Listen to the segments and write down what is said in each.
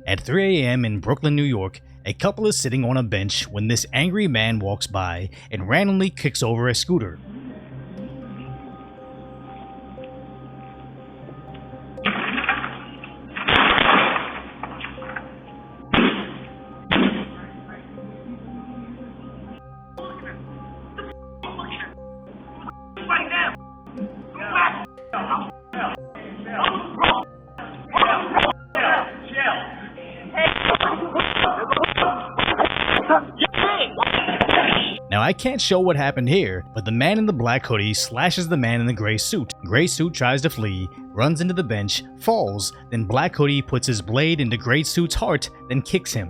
At 3 a.m. in Brooklyn, New York, a couple is sitting on a bench when this angry man walks by and randomly kicks over a scooter. Now, I can't show what happened here, but the man in the black hoodie slashes the man in the gray suit. Gray suit tries to flee, runs into the bench, falls, then black hoodie puts his blade into gray suit's heart, then kicks him.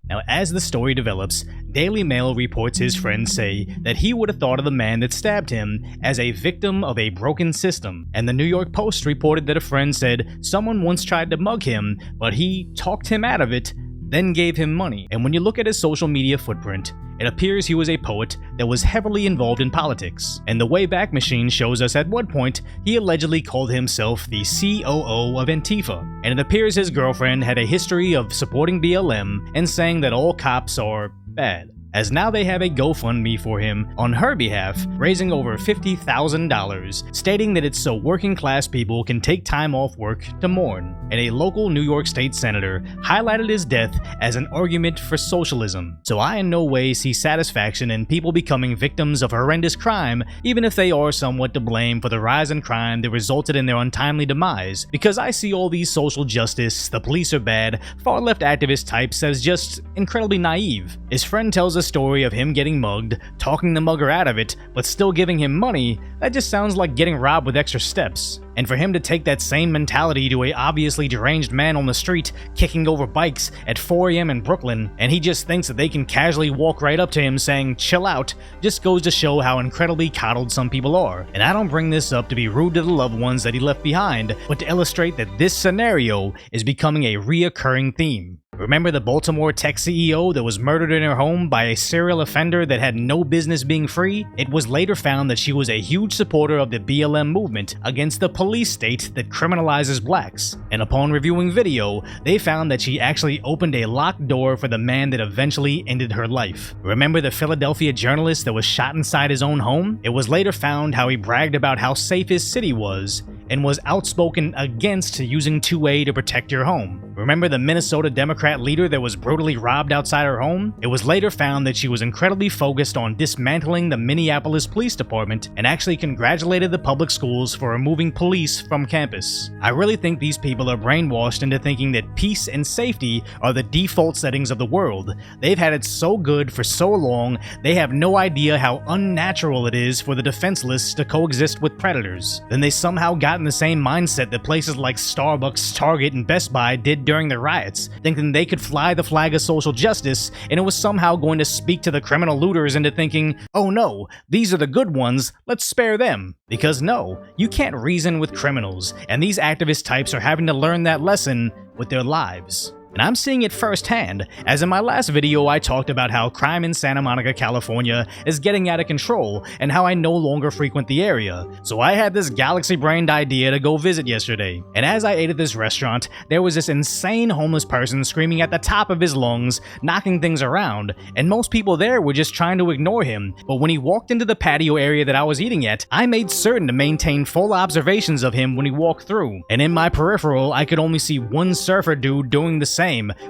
Now, as the story develops, Daily Mail reports his friends say that he would have thought of the man that stabbed him as a victim of a broken system, and the New York Post reported that a friend said someone once tried to mug him, but he talked him out of it, then gave him money. And when you look at his social media footprint, it appears he was a poet that was heavily involved in politics. And the Wayback Machine shows us at one point he allegedly called himself the COO of Antifa. And it appears his girlfriend had a history of supporting BLM and saying that all cops are bad, as now they have a GoFundMe for him on her behalf, raising over $50,000, stating that it's so working class people can take time off work to mourn. And a local New York State senator highlighted his death as an argument for socialism. So I in no way see satisfaction in people becoming victims of horrendous crime, even if they are somewhat to blame for the rise in crime that resulted in their untimely demise, because I see all these social justice, the police are bad, far left activist types as just incredibly naive. His friend tells a story of him getting mugged, talking the mugger out of it, but still giving him money. That just sounds like getting robbed with extra steps. And for him to take that same mentality to a obviously deranged man on the street kicking over bikes at 4 a.m. in Brooklyn, and he just thinks that they can casually walk right up to him saying chill out, just goes to show how incredibly coddled some people are. And I don't bring this up to be rude to the loved ones that he left behind, but to illustrate that this scenario is becoming a reoccurring theme. Remember the Baltimore tech CEO that was murdered in her home by a serial offender that had no business being free? It was later found that she was a huge supporter of the BLM movement against the police state that criminalizes blacks. And upon reviewing video, they found that she actually opened a locked door for the man that eventually ended her life. Remember the Philadelphia journalist that was shot inside his own home? It was later found how he bragged about how safe his city was and was outspoken against using 2A to protect your home. Remember the Minnesota Democrat leader that was brutally robbed outside her home? It was later found that she was incredibly focused on dismantling the Minneapolis Police Department and actually congratulated the public schools for removing police from campus. I really think these people are brainwashed into thinking that peace and safety are the default settings of the world. They've had it so good for so long, they have no idea how unnatural it is for the defenseless to coexist with predators. Then they somehow got in the same mindset that places like Starbucks, Target, and Best Buy did during the riots, thinking they could fly the flag of social justice, and it was somehow going to speak to the criminal looters into thinking, oh no, these are the good ones, let's spare them. Because no, you can't reason with criminals, and these activist types are having to learn that lesson with their lives. And I'm seeing it firsthand, as in my last video I talked about how crime in Santa Monica, California is getting out of control and how I no longer frequent the area. So I had this galaxy-brained idea to go visit yesterday. And as I ate at this restaurant, there was this insane homeless person screaming at the top of his lungs, knocking things around, and most people there were just trying to ignore him. But when he walked into the patio area that I was eating at, I made certain to maintain full observations of him when he walked through. And in my peripheral, I could only see one surfer dude doing the same,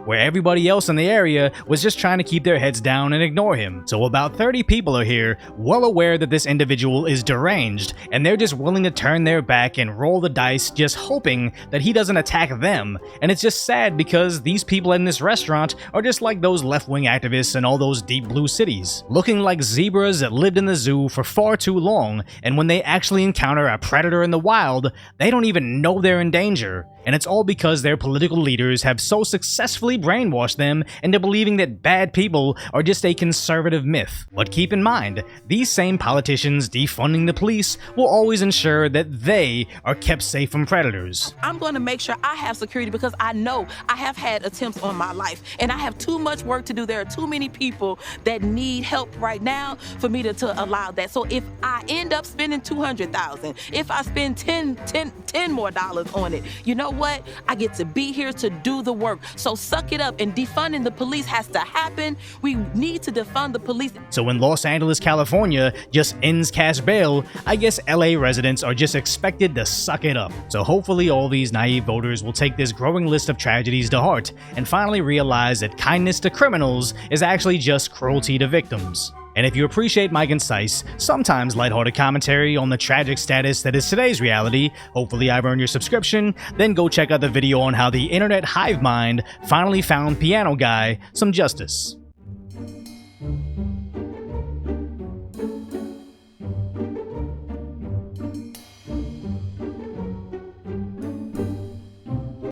where everybody else in the area was just trying to keep their heads down and ignore him. So about 30 people are here, well aware that this individual is deranged, and they're just willing to turn their back and roll the dice, just hoping that he doesn't attack them. And it's just sad because these people in this restaurant are just like those left-wing activists in all those deep blue cities, looking like zebras that lived in the zoo for far too long, and when they actually encounter a predator in the wild, they don't even know they're in danger. And it's all because their political leaders have so successfully successfully brainwashed them into believing that bad people are just a conservative myth. But keep in mind, these same politicians defunding the police will always ensure that they are kept safe from predators. I'm going to make sure I have security because I know I have had attempts on my life and I have too much work to do. There are too many people that need help right now for me to allow that. So if I end up spending $200,000, if I spend $10 more on it, you know what? I get to be here to do the work. So suck it up, and defunding the police has to happen. We need to defund the police. So when Los Angeles, California just ends cash bail, I guess LA residents are just expected to suck it up. So hopefully all these naive voters will take this growing list of tragedies to heart and finally realize that kindness to criminals is actually just cruelty to victims. And if you appreciate my concise, sometimes lighthearted commentary on the tragic status that is today's reality, hopefully I've earned your subscription, then go check out the video on how the internet hive mind finally found Piano Guy some justice.